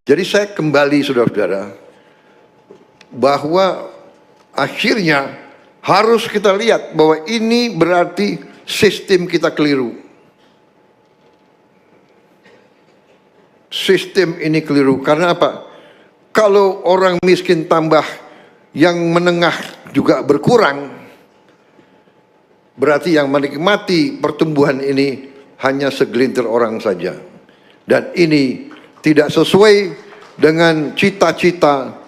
Jadi saya kembali saudara-saudara, bahwa akhirnya harus kita lihat bahwa ini berarti sistem kita keliru. Sistem ini keliru. Karena apa? Kalau orang miskin tambah, yang menengah juga berkurang, berarti yang menikmati pertumbuhan ini hanya segelintir orang saja. Dan ini tidak sesuai dengan cita-cita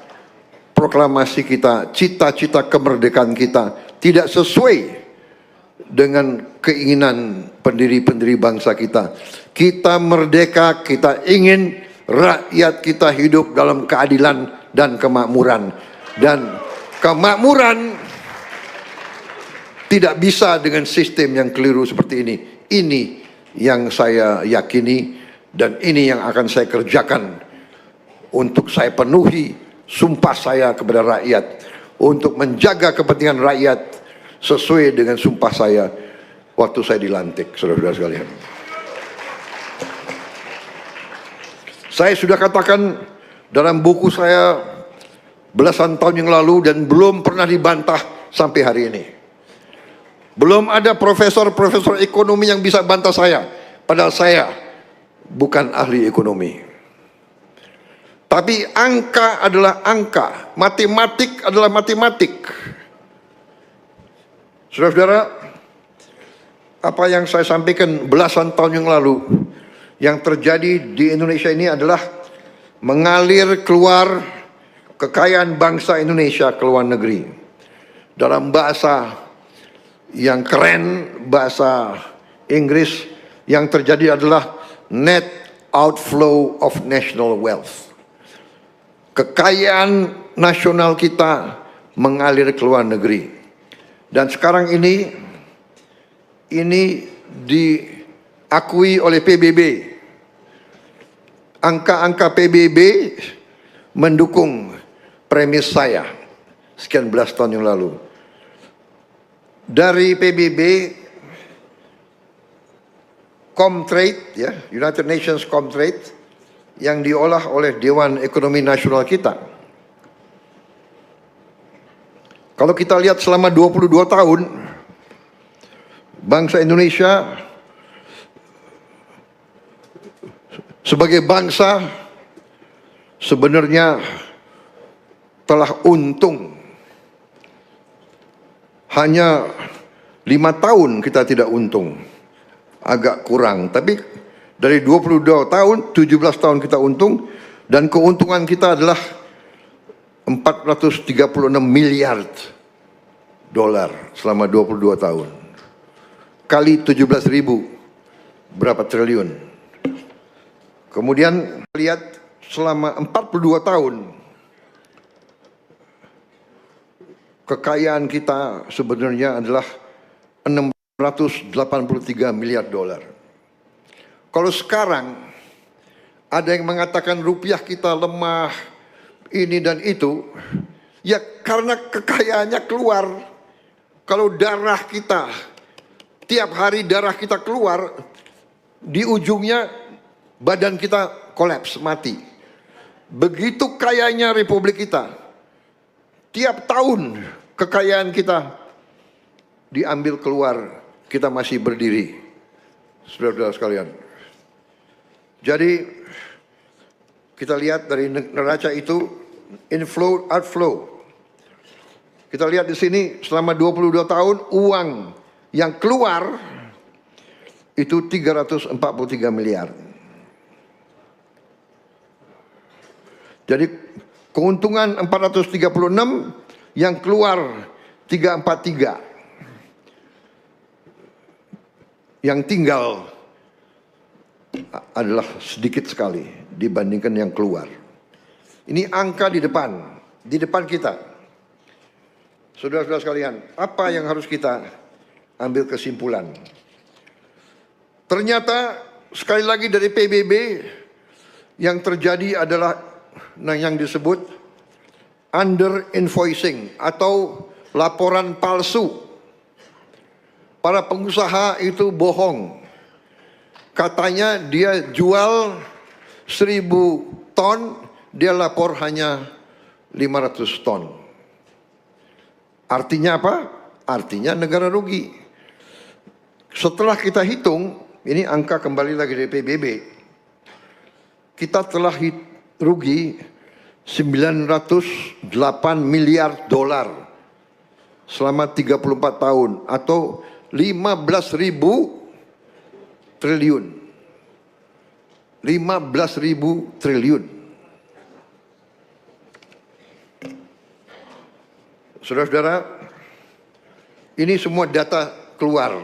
proklamasi kita, cita-cita kemerdekaan kita. Tidak sesuai dengan keinginan pendiri-pendiri bangsa kita. Kita merdeka, kita ingin rakyat kita hidup dalam keadilan dan kemakmuran. Dan kemakmuran tidak bisa dengan sistem yang keliru seperti ini. Ini yang saya yakini dan ini yang akan saya kerjakan untuk saya penuhi sumpah saya kepada rakyat untuk menjaga kepentingan rakyat sesuai dengan sumpah saya waktu saya dilantik, saudara-saudara sekalian. Saya sudah katakan dalam buku saya belasan tahun yang lalu dan belum pernah dibantah sampai hari ini. Belum ada profesor-profesor ekonomi yang bisa bantah saya, padahal saya bukan ahli ekonomi. Tapi angka adalah angka, matematik adalah matematik. Saudara-saudara, apa yang saya sampaikan belasan tahun yang lalu, yang terjadi di Indonesia ini adalah mengalir keluar kekayaan bangsa Indonesia ke luar negeri. Dalam bahasa yang keren, bahasa Inggris, yang terjadi adalah net outflow of national wealth. Kekayaan nasional kita mengalir ke luar negeri. Dan sekarang ini diakui oleh PBB. Angka-angka PBB mendukung premis saya sekian belas tahun yang lalu. Dari PBB, Comtrade, ya, United Nations Comtrade, yang diolah oleh Dewan Ekonomi Nasional kita. Kalau kita lihat selama 22 tahun, bangsa Indonesia sebagai bangsa sebenarnya telah untung. Hanya 5 tahun kita tidak untung, agak kurang. Tapi dari 22 tahun, 17 tahun kita untung, dan keuntungan kita adalah 436 miliar dolar selama 22 tahun. Kali 17.000, berapa triliun. Kemudian lihat selama 42 tahun, kekayaan kita sebenarnya adalah 683 miliar dolar. Kalau sekarang ada yang mengatakan rupiah kita lemah, ini dan itu, ya karena kekayaannya keluar. Kalau darah kita, tiap hari darah kita keluar, di ujungnya badan kita kolaps, mati. Begitu kayanya republik kita. Tiap tahun kekayaan kita diambil keluar, kita masih berdiri. Saudara-saudara sekalian. Jadi kita lihat dari neraca itu inflow, outflow. Kita lihat di sini selama 22 tahun uang yang keluar itu 343 miliar. Jadi keuntungan 436, yang keluar 343. Yang tinggal adalah sedikit sekali dibandingkan yang keluar. Ini angka di depan kita. Saudara-saudara sekalian, apa yang harus kita ambil kesimpulan? Ternyata sekali lagi dari PBB yang terjadi adalah yang disebut under invoicing atau laporan palsu. Para pengusaha itu bohong. Katanya dia jual 1.000 ton, dia lapor hanya 500 ton. Artinya apa? Artinya negara rugi. Setelah kita hitung, ini angka kembali lagi dari PBB, kita telah rugi 908 miliar dolar selama 34 tahun atau 15.000 triliun. 15.000 triliun. Saudara-saudara, ini semua data keluar.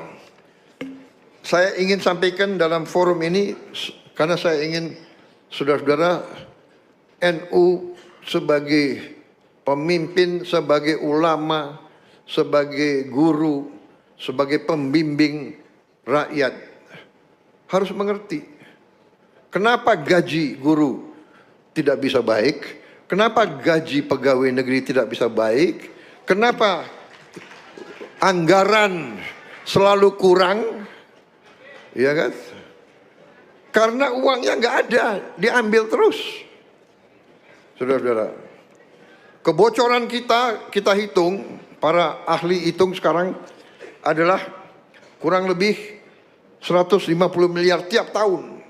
Saya ingin sampaikan dalam forum ini karena saya ingin saudara-saudara NU sebagai pemimpin, sebagai ulama, sebagai guru, sebagai pembimbing rakyat harus mengerti kenapa gaji guru tidak bisa baik, kenapa gaji pegawai negeri tidak bisa baik, kenapa anggaran selalu kurang, ya kan? Karena uangnya nggak ada, diambil terus. Saudara-saudara, kebocoran kita hitung, para ahli hitung sekarang adalah kurang lebih 150 miliar tiap tahun.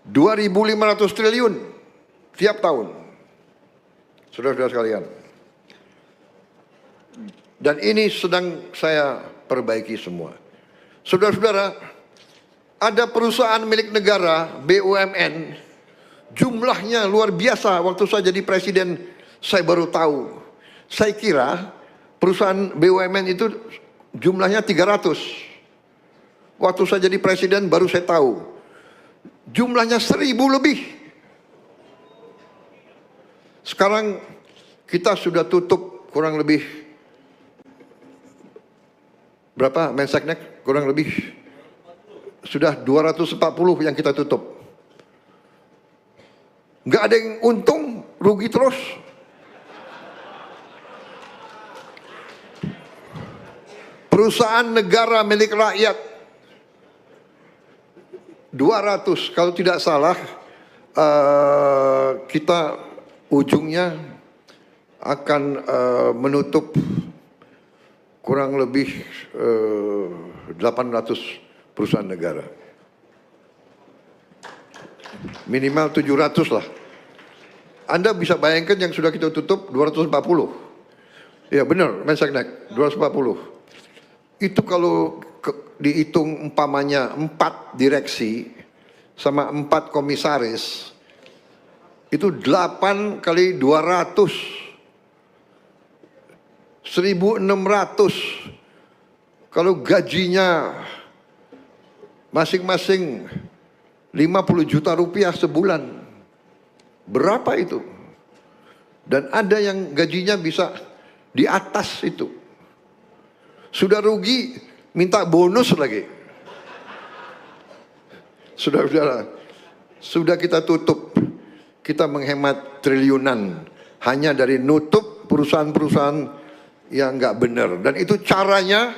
2.500 triliun tiap tahun. Saudara-saudara sekalian. Dan ini sedang saya perbaiki semua. Saudara-saudara, ada perusahaan milik negara, BUMN, jumlahnya luar biasa. Waktu saya jadi presiden, saya baru tahu. Saya kira perusahaan BUMN itu jumlahnya 300. Waktu saya jadi presiden baru saya tahu. Jumlahnya 1.000 lebih. Sekarang kita sudah tutup kurang lebih berapa Menseknek? Kurang lebih sudah 240 yang kita tutup. Nggak ada yang untung, rugi terus. Perusahaan negara milik rakyat 200, kalau tidak salah kita ujungnya akan menutup kurang lebih 800 perusahaan negara. Minimal 700 lah. Anda bisa bayangkan yang sudah kita tutup 240. Ya benar, Menseknek 240. Itu kalau dihitung umpamanya 4 direksi sama 4 komisaris, itu 8 kali 200, 1.600. Kalau gajinya masing-masing 50 juta rupiah sebulan, berapa itu? Dan ada yang gajinya bisa di atas itu. Sudah rugi, minta bonus lagi. Saudara-saudara, sudah kita tutup. Kita menghemat triliunan hanya dari nutup perusahaan-perusahaan yang nggak benar. Dan itu caranya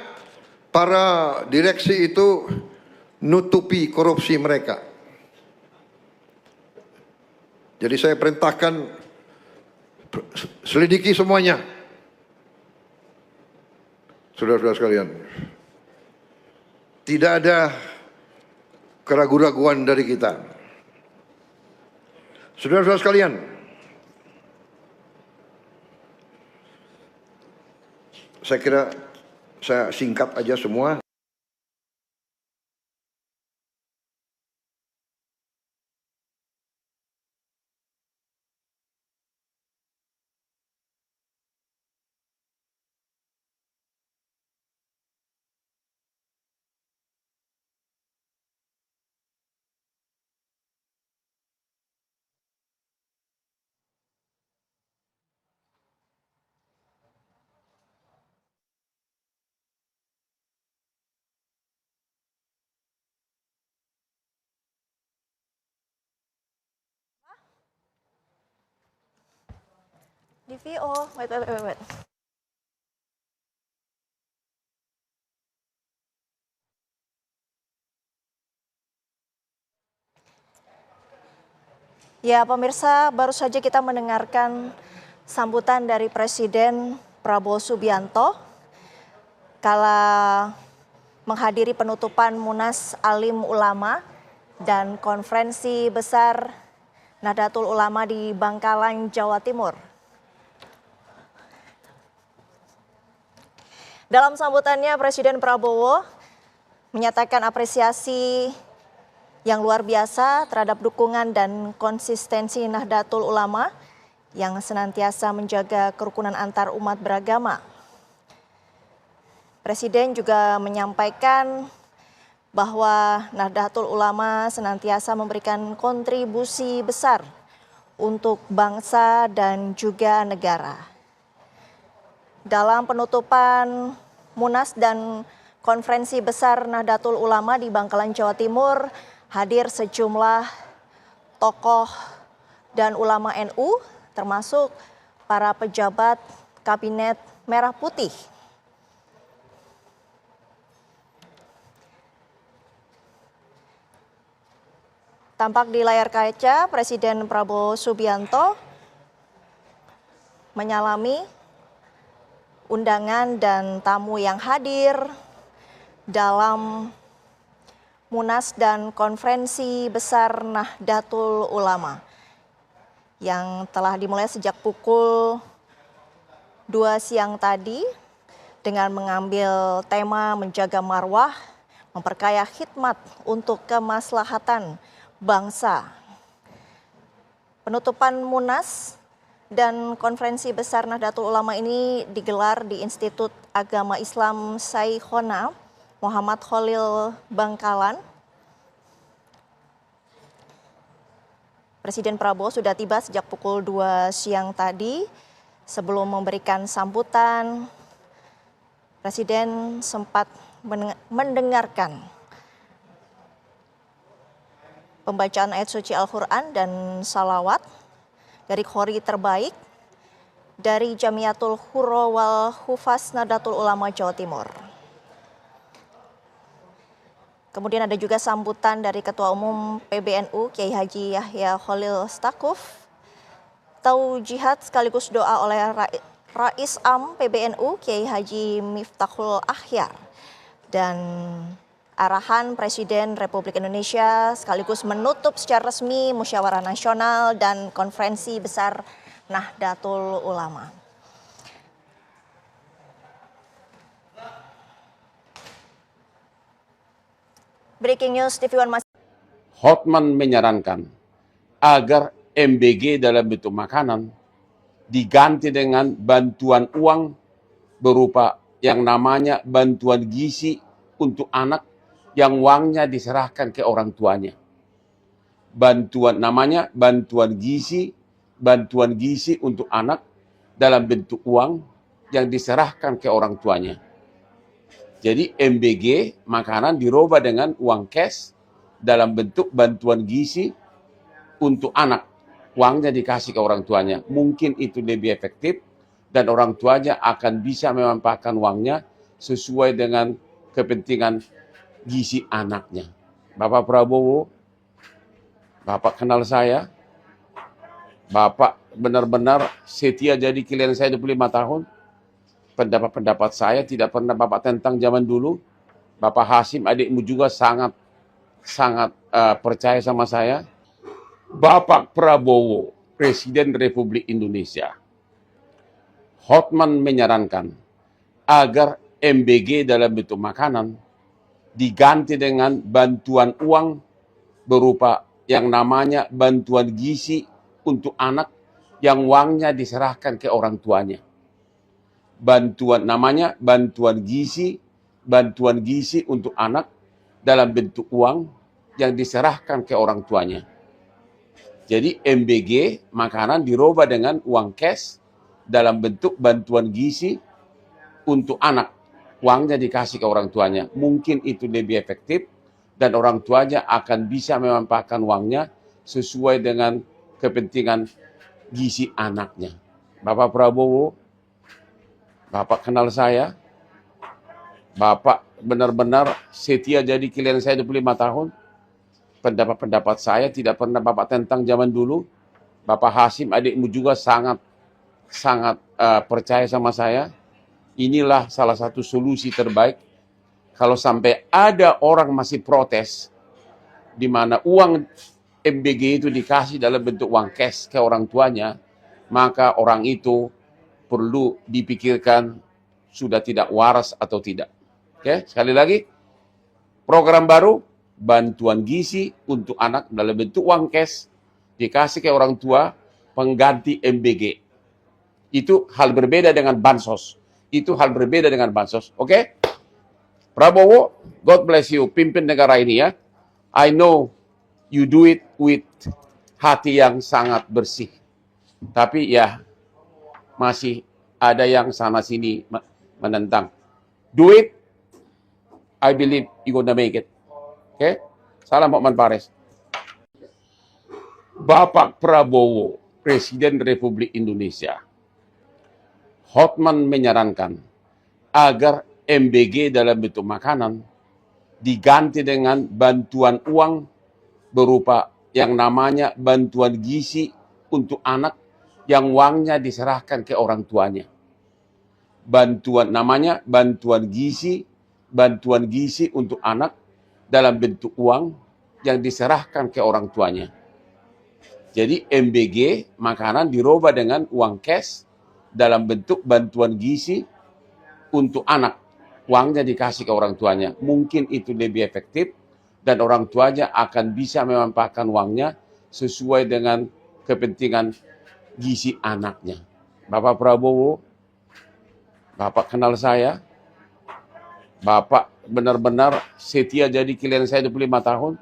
para direksi itu nutupi korupsi mereka. Jadi saya perintahkan selidiki semuanya. Saudara-saudara sekalian, tidak ada keraguan-raguan dari kita. Saudara-saudara sekalian, saya kira saya singkat aja semua. Di VO, wait. Ya, pemirsa, baru saja kita mendengarkan sambutan dari Presiden Prabowo Subianto kala menghadiri penutupan Munas Alim Ulama dan Konferensi Besar Nahdlatul Ulama di Bangkalan, Jawa Timur. Dalam sambutannya, Presiden Prabowo menyatakan apresiasi yang luar biasa terhadap dukungan dan konsistensi Nahdlatul Ulama yang senantiasa menjaga kerukunan antar umat beragama. Presiden juga menyampaikan bahwa Nahdlatul Ulama senantiasa memberikan kontribusi besar untuk bangsa dan juga negara. Dalam penutupan Munas dan Konferensi Besar Nahdlatul Ulama di Bangkalan, Jawa Timur, hadir sejumlah tokoh dan ulama NU, termasuk para pejabat Kabinet Merah Putih. Tampak di layar kaca, Presiden Prabowo Subianto menyalami undangan dan tamu yang hadir dalam Munas dan Konferensi Besar Nahdlatul Ulama yang telah dimulai sejak pukul 2 siang tadi dengan mengambil tema menjaga marwah, memperkaya khidmat untuk kemaslahatan bangsa. Penutupan Munas dan Konferensi Besar Nahdlatul Ulama ini digelar di Institut Agama Islam Syekhona Muhammad Khalil Bangkalan. Presiden Prabowo sudah tiba sejak pukul 2 siang tadi. Sebelum memberikan sambutan, Presiden sempat mendengarkan pembacaan ayat suci Al-Quran dan salawat dari khori terbaik dari Jamiatul Hurra wal Hufaz Nahdlatul Ulama Jawa Timur. Kemudian ada juga sambutan dari Ketua Umum PBNU Kiai Haji Yahya Khalil Stakuf, taujihat sekaligus doa oleh Rais Am PBNU Kiai Haji Miftahul Akhyar, dan arahan Presiden Republik Indonesia sekaligus menutup secara resmi Musyawarah Nasional dan Konferensi Besar Nahdlatul Ulama. Breaking News TV One masih. Hotman menyarankan agar MBG dalam bentuk makanan diganti dengan bantuan uang berupa yang namanya bantuan gizi untuk anak yang uangnya diserahkan ke orang tuanya. Bantuan gizi untuk anak dalam bentuk uang yang diserahkan ke orang tuanya. Jadi MBG makanan dirubah dengan uang cash dalam bentuk bantuan gizi untuk anak. Uangnya dikasih ke orang tuanya. Mungkin itu lebih efektif dan orang tuanya akan bisa memanfaatkan uangnya sesuai dengan kepentingan gizi anaknya. Bapak Prabowo, Bapak kenal saya. Bapak benar-benar setia jadi klien saya 25 tahun. Pendapat-pendapat saya tidak pernah Bapak tentang zaman dulu. Bapak Hasim adikmu juga sangat percaya sama saya. Bapak Prabowo, Presiden Republik Indonesia. Hotman menyarankan agar MBG dalam bentuk makanan diganti dengan bantuan uang berupa yang namanya bantuan gizi untuk anak yang uangnya diserahkan ke orang tuanya. Bantuan gizi untuk anak dalam bentuk uang yang diserahkan ke orang tuanya. Jadi MBG makanan dirubah dengan uang cash dalam bentuk bantuan gizi untuk anak. Uangnya dikasih ke orang tuanya. Mungkin itu lebih efektif dan orang tuanya akan bisa memanfaatkan uangnya sesuai dengan kepentingan gizi anaknya. Bapak Prabowo, Bapak kenal saya. Bapak benar-benar setia jadi klien saya 25 tahun. pendapat-pendapat saya tidak pernah Bapak tentang zaman dulu. Bapak Hasim adikmu juga sangat percaya sama saya. Inilah salah satu solusi terbaik. Kalau sampai ada orang masih protes, di mana uang MBG itu dikasih dalam bentuk uang cash ke orang tuanya, maka orang itu perlu dipikirkan sudah tidak waras atau tidak. Oke, sekali lagi, program baru, bantuan gizi untuk anak dalam bentuk uang cash, dikasih ke orang tua, pengganti MBG. Itu hal berbeda dengan bansos. Oke? Prabowo, God bless you, pimpin negara ini ya. I know you do it with hati yang sangat bersih. Tapi ya, masih ada yang sana-sini menentang. Do it, I believe you gonna make it. Oke? Salam Hotman Pares. Bapak Prabowo, Presiden Republik Indonesia. Hotman menyarankan agar MBG dalam bentuk makanan diganti dengan bantuan uang berupa yang namanya bantuan gizi untuk anak yang uangnya diserahkan ke orang tuanya. Bantuan gizi untuk anak dalam bentuk uang yang diserahkan ke orang tuanya. Jadi MBG makanan dirubah dengan uang cash dalam bentuk bantuan gizi untuk anak. Uangnya dikasih ke orang tuanya. Mungkin itu lebih efektif dan orang tuanya akan bisa memanfaatkan uangnya sesuai dengan kepentingan gizi anaknya. Bapak Prabowo, Bapak kenal saya. Bapak benar-benar setia jadi klien saya 25 tahun.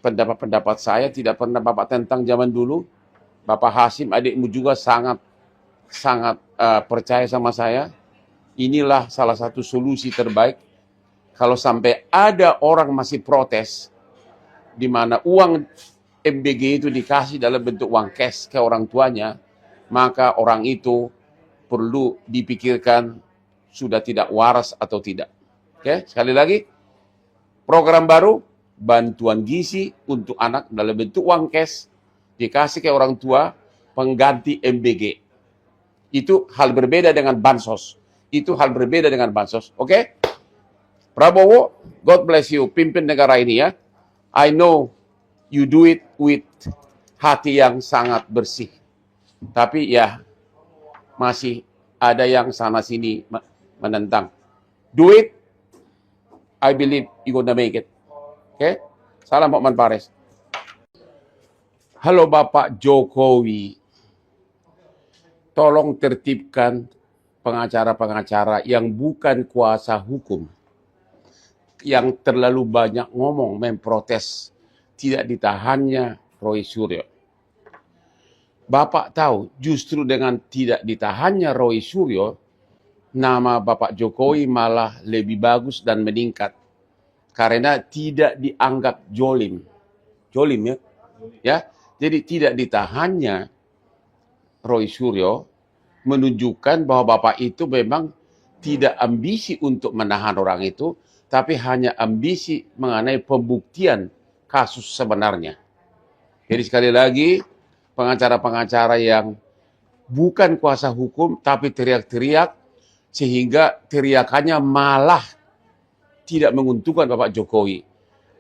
Pendapat-pendapat saya tidak pernah Bapak tentang zaman dulu. Bapak Hasim adikmu juga sangat percaya sama saya. Inilah salah satu solusi terbaik. Kalau sampai ada orang masih protes, di mana uang MBG itu dikasih dalam bentuk uang cash ke orang tuanya, maka orang itu perlu dipikirkan sudah tidak waras atau tidak. Oke, sekali lagi, program baru, bantuan gizi untuk anak dalam bentuk uang cash, dikasih ke orang tua, pengganti MBG. Itu hal berbeda dengan bansos. Oke? Prabowo, God bless you, pimpin negara ini ya. I know you do it with hati yang sangat bersih. Tapi ya, masih ada yang sana-sini menentang. Do it, I believe you gonna make it. Oke? Salam Hotman Pares. Halo Bapak Jokowi. Tolong tertibkan pengacara-pengacara yang bukan kuasa hukum, yang terlalu banyak ngomong memprotes tidak ditahannya Roy Suryo. Bapak tahu justru dengan tidak ditahannya Roy Suryo, nama Bapak Jokowi malah lebih bagus dan meningkat. Karena tidak dianggap jolim. Jolim ya. Jadi tidak ditahannya Roy Suryo menunjukkan bahwa Bapak itu memang tidak ambisi untuk menahan orang itu, tapi hanya ambisi mengenai pembuktian kasus sebenarnya. Jadi sekali lagi, pengacara-pengacara yang bukan kuasa hukum tapi teriak-teriak sehingga teriakannya malah tidak menguntungkan Bapak Jokowi.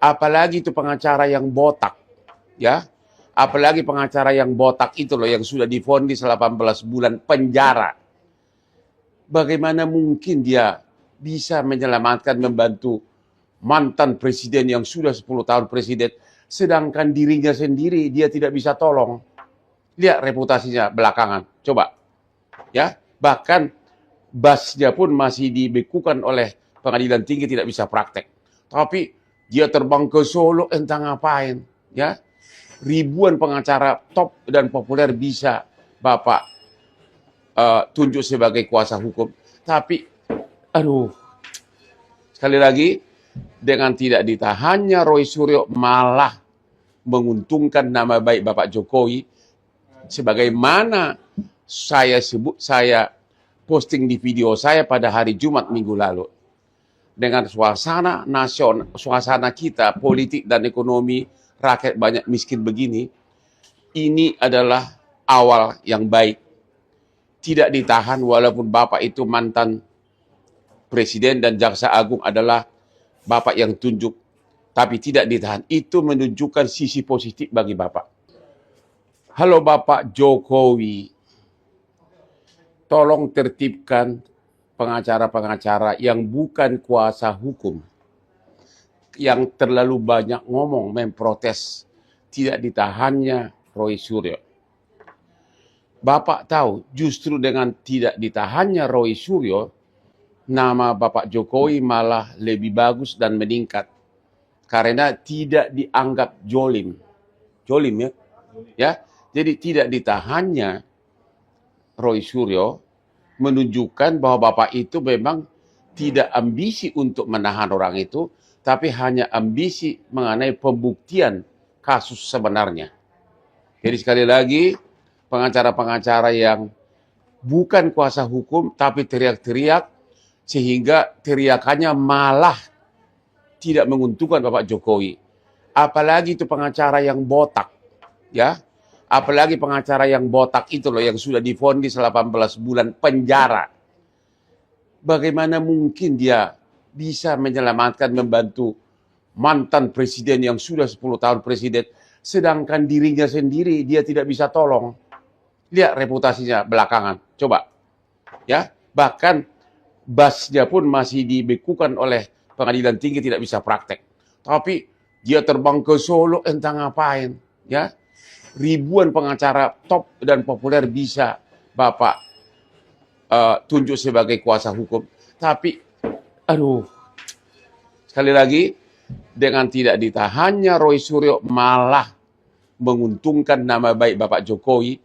Apalagi itu pengacara yang botak, ya. Apalagi pengacara yang botak itu loh yang sudah divonis 18 bulan penjara. Bagaimana mungkin dia bisa menyelamatkan, membantu mantan presiden yang sudah 10 tahun presiden, sedangkan dirinya sendiri dia tidak bisa tolong. Lihat reputasinya belakangan. Coba. Ya, bahkan basnya pun masih dibekukan oleh pengadilan tinggi, tidak bisa praktek. Tapi dia terbang ke Solo entah ngapain, ya. Ribuan pengacara top dan populer bisa Bapak tunjuk sebagai kuasa hukum. Tapi, sekali lagi, dengan tidak ditahannya Roy Suryo malah menguntungkan nama baik Bapak Jokowi. Sebagaimana saya posting di video saya pada hari Jumat minggu lalu. Dengan suasana nasional, suasana kita, politik dan ekonomi rakyat banyak miskin begini, ini adalah awal yang baik. Tidak ditahan walaupun Bapak itu mantan Presiden dan Jaksa Agung adalah Bapak yang tunjuk, tapi tidak ditahan. Itu menunjukkan sisi positif bagi Bapak. Halo Bapak Jokowi, tolong tertibkan pengacara-pengacara yang bukan kuasa hukum, yang terlalu banyak ngomong, memprotes tidak ditahannya Roy Suryo. Bapak tahu justru dengan tidak ditahannya Roy Suryo, nama Bapak Jokowi malah lebih bagus dan meningkat. Karena tidak dianggap jolim. Jolim ya. Jadi tidak ditahannya Roy Suryo menunjukkan bahwa Bapak itu memang tidak ambisi untuk menahan orang itu, tapi hanya ambisi mengenai pembuktian kasus sebenarnya. Jadi sekali lagi, pengacara-pengacara yang bukan kuasa hukum tapi teriak-teriak, sehingga teriakannya malah tidak menguntungkan Bapak Jokowi. Apalagi itu pengacara yang botak, ya. Apalagi pengacara yang botak itu loh, yang sudah divonis 18 bulan penjara. Bagaimana mungkin dia bisa menyelamatkan, membantu mantan presiden yang sudah 10 tahun presiden, sedangkan dirinya sendiri dia tidak bisa tolong. Lihat reputasinya belakangan, coba. Ya, bahkan basnya pun masih dibekukan oleh pengadilan tinggi, tidak bisa praktek. Tapi dia terbang ke Solo entah ngapain, ya. Ribuan pengacara top dan populer bisa Bapak tunjuk sebagai kuasa hukum. Tapi, aduh, sekali lagi, dengan tidak ditahannya Roy Suryo malah menguntungkan nama baik Bapak Jokowi.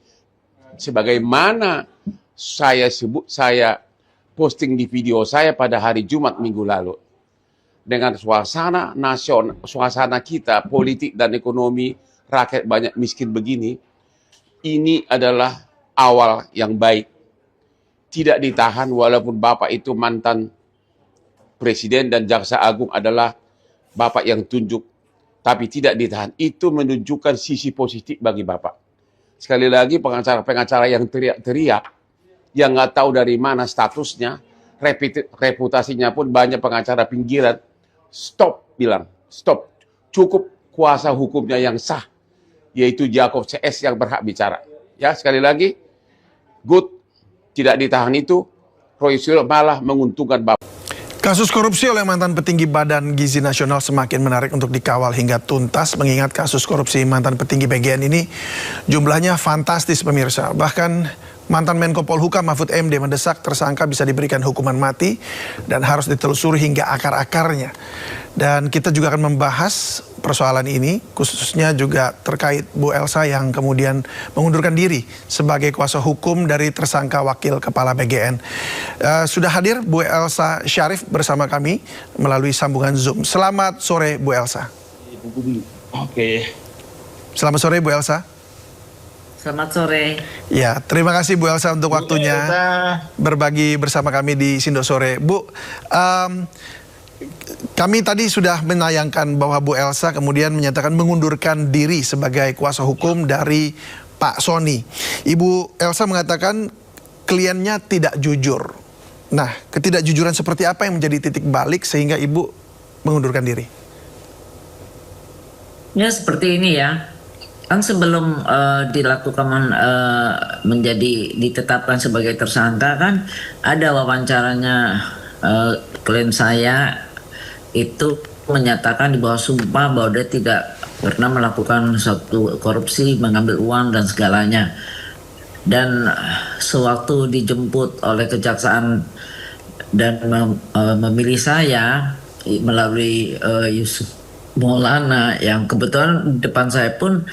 Sebagaimana saya posting di video saya pada hari Jumat minggu lalu. Dengan suasana nasional, suasana kita, politik dan ekonomi, rakyat banyak miskin begini, ini adalah awal yang baik. Tidak ditahan walaupun Bapak itu mantan Presiden dan Jaksa Agung adalah Bapak yang tunjuk, tapi tidak ditahan. Itu menunjukkan sisi positif bagi Bapak. Sekali lagi, pengacara-pengacara yang teriak-teriak, yang nggak tahu dari mana statusnya, reputasinya pun banyak pengacara pinggiran, stop, bilang, stop. Cukup kuasa hukumnya yang sah, yaitu Jakob CS yang berhak bicara. Ya, sekali lagi, good, tidak ditahan itu, Roy Suryo malah menguntungkan Bapak. Kasus korupsi oleh mantan petinggi Badan Gizi Nasional semakin menarik untuk dikawal hingga tuntas, mengingat kasus korupsi mantan petinggi BGN ini jumlahnya fantastis pemirsa. Bahkan mantan Menko Polhukam Mahfud MD mendesak tersangka bisa diberikan hukuman mati dan harus ditelusuri hingga akar-akarnya. Dan kita juga akan membahas persoalan ini, khususnya juga terkait Bu Elsa yang kemudian mengundurkan diri sebagai kuasa hukum dari tersangka wakil kepala BGN. Sudah hadir Bu Elsa Syarif bersama kami melalui sambungan Zoom. Selamat sore Bu Elsa. Oke. Selamat sore Bu Elsa. Selamat sore. Ya, terima kasih Bu Elsa untuk waktunya berbagi bersama kami di Sindo Sore. Bu, kami tadi sudah menayangkan bahwa Bu Elsa kemudian menyatakan mengundurkan diri sebagai kuasa hukum dari Pak Sony. Ibu Elsa mengatakan kliennya tidak jujur. Nah, ketidakjujuran seperti apa yang menjadi titik balik sehingga Ibu mengundurkan diri? Ya seperti ini ya. Kan sebelum dilakukan ditetapkan sebagai tersangka kan ada wawancaranya klien saya itu menyatakan di bawah sumpah bahwa dia tidak pernah melakukan suatu korupsi, mengambil uang dan segalanya. Dan sewaktu dijemput oleh kejaksaan dan memilih saya melalui Yusuf Maulana yang kebetulan di depan saya pun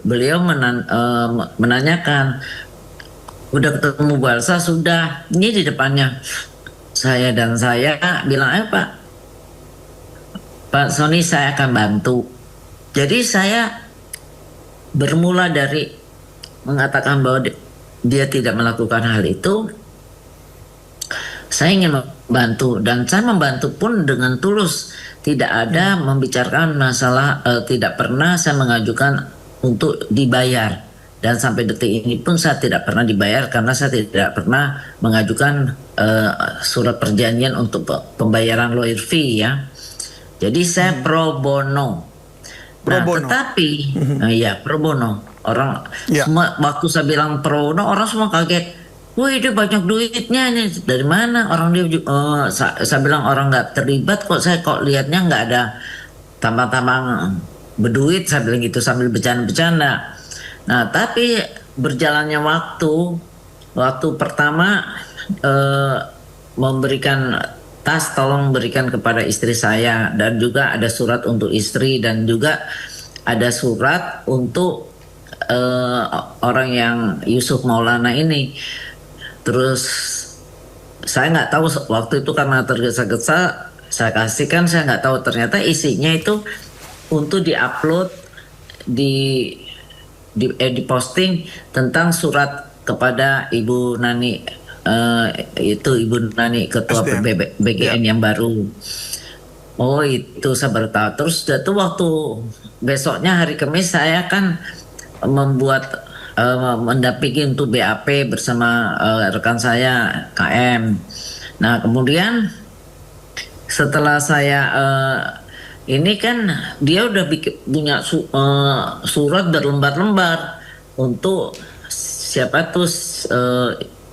beliau menanyakan, udah ketemu Bu Elsa? Sudah. Ini di depannya saya dan saya bilang, Pak Sony saya akan bantu. Jadi saya bermula dari mengatakan bahwa dia tidak melakukan hal itu. Saya ingin membantu dan saya membantu pun dengan tulus. tidak ada membicarakan masalah, tidak pernah saya mengajukan untuk dibayar. Dan sampai detik ini pun saya tidak pernah dibayar karena saya tidak pernah mengajukan surat perjanjian untuk pembayaran lawyer fee ya. Jadi saya pro bono. Pro bono. Tetapi ya pro bono. Orang Ya. semua waktu saya bilang pro bono orang semua kaget. Wih dia banyak duitnya nih dari mana? Orang dia saya bilang orang nggak terlibat kok, saya kok lihatnya nggak ada tambang-tambang berduit, saya bilang gitu sambil bercanda-bercanda. Nah tapi berjalannya waktu pertama memberikan tas, tolong berikan kepada istri saya, dan juga ada surat untuk istri, dan juga ada surat untuk orang yang Yusuf Maulana ini. Terus saya nggak tahu waktu itu karena tergesa-gesa saya kasihkan, saya nggak tahu ternyata isinya itu untuk diupload diposting tentang surat kepada Ibu Nani, itu Ibu Nani ketua SDM. BGN yang baru. Oh itu saya baru tahu. Terus itu waktu besoknya hari Kamis saya kan mendampingi untuk BAP bersama rekan saya KM. Nah kemudian setelah saya ini kan dia udah punya surat berlembar-lembar untuk siapa tuh,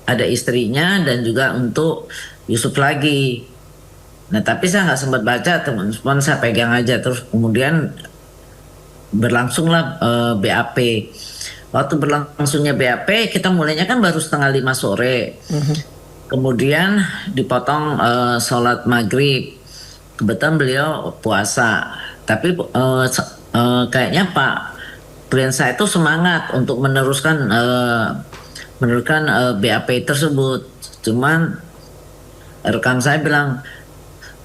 ada istrinya dan juga untuk Yusuf lagi. Nah tapi saya nggak sempat baca, teman-teman saya pegang aja. Terus kemudian berlangsunglah BAP. Waktu berlangsungnya BAP kita mulainya kan baru 4:30 sore. Kemudian dipotong sholat maghrib. Kebetulan beliau puasa, tapi kayaknya Pak klien saya itu semangat untuk meneruskan BAP tersebut. Cuman rekan saya bilang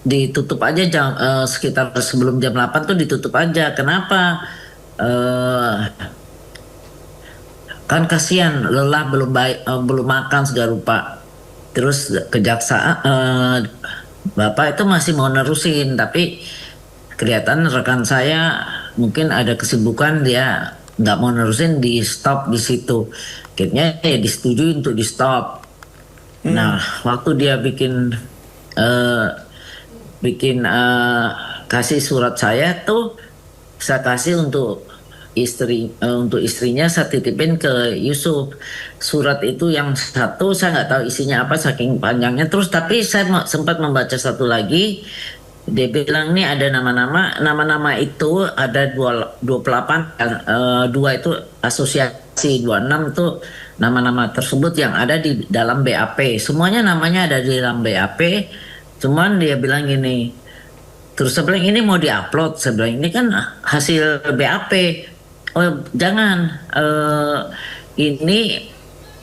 ditutup aja sekitar sebelum jam 8 tuh ditutup aja. Kenapa? Kan kasihan, lelah, belum makan segala rupa. Terus kejaksaan Bapak itu masih mau nerusin, tapi kelihatan rekan saya mungkin ada kesibukan, dia nggak mau nerusin, di stop di situ. Akhirnya ya disetujui untuk di stop. Nah waktu dia bikin kasih surat saya tuh, saya kasih untuk istrinya, saya titipin ke Yusuf. Surat itu yang satu saya nggak tahu isinya apa saking panjangnya. Terus tapi saya sempat membaca satu lagi, dia bilang nih ada nama-nama itu ada 28, dua itu asosiasi, 26 itu nama-nama tersebut yang ada di dalam BAP. Semuanya namanya ada di dalam BAP. Cuman dia bilang gini, terus saya bilang ini mau diupload, saya bilang ini kan hasil BAP. Oh jangan, ini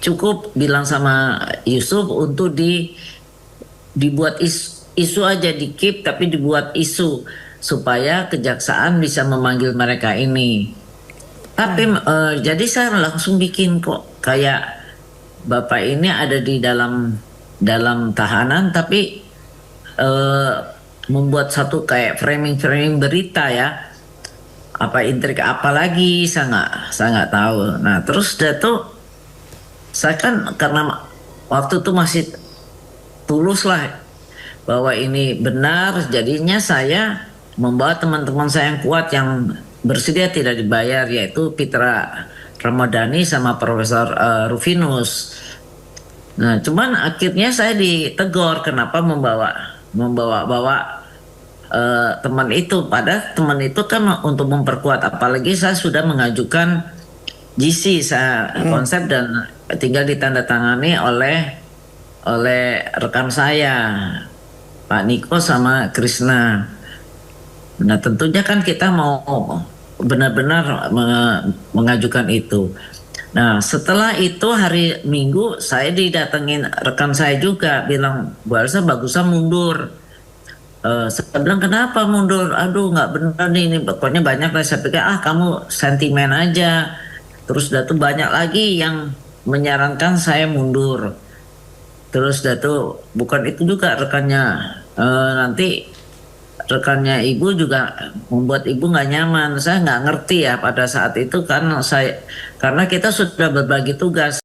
cukup bilang sama Yusuf untuk dibuat isu aja, di keep tapi dibuat isu supaya kejaksaan bisa memanggil mereka ini. Tapi jadi saya langsung bikin kok kayak Bapak ini ada di dalam tahanan, tapi membuat satu kayak framing berita ya. Apa intrik apa lagi saya nggak tahu. Nah terus saya kan karena waktu itu masih tulus lah bahwa ini benar, jadinya saya membawa teman-teman saya yang kuat yang bersedia tidak dibayar, yaitu Pitra Ramadhani sama Profesor Rufinus. Nah cuman akhirnya saya ditegur kenapa membawa teman itu, padahal teman itu kan untuk memperkuat, apalagi saya sudah mengajukan GC konsep dan tinggal ditandatangani oleh rekan saya Pak Niko sama Krisna. Nah tentunya kan kita mau benar-benar mengajukan itu. Nah setelah itu hari Minggu saya didatengin rekan saya juga, bilang Bu Elsa bagusnya mundur. Saya bilang kenapa mundur? Aduh nggak benar nih, ini pokoknya banyak lah. Saya pikir kamu sentimen aja. Terus tuh banyak lagi yang menyarankan saya mundur. Terus tuh bukan itu juga rekannya, nanti rekannya ibu juga membuat ibu nggak nyaman. Saya nggak ngerti ya pada saat itu karena kita sudah berbagi tugas.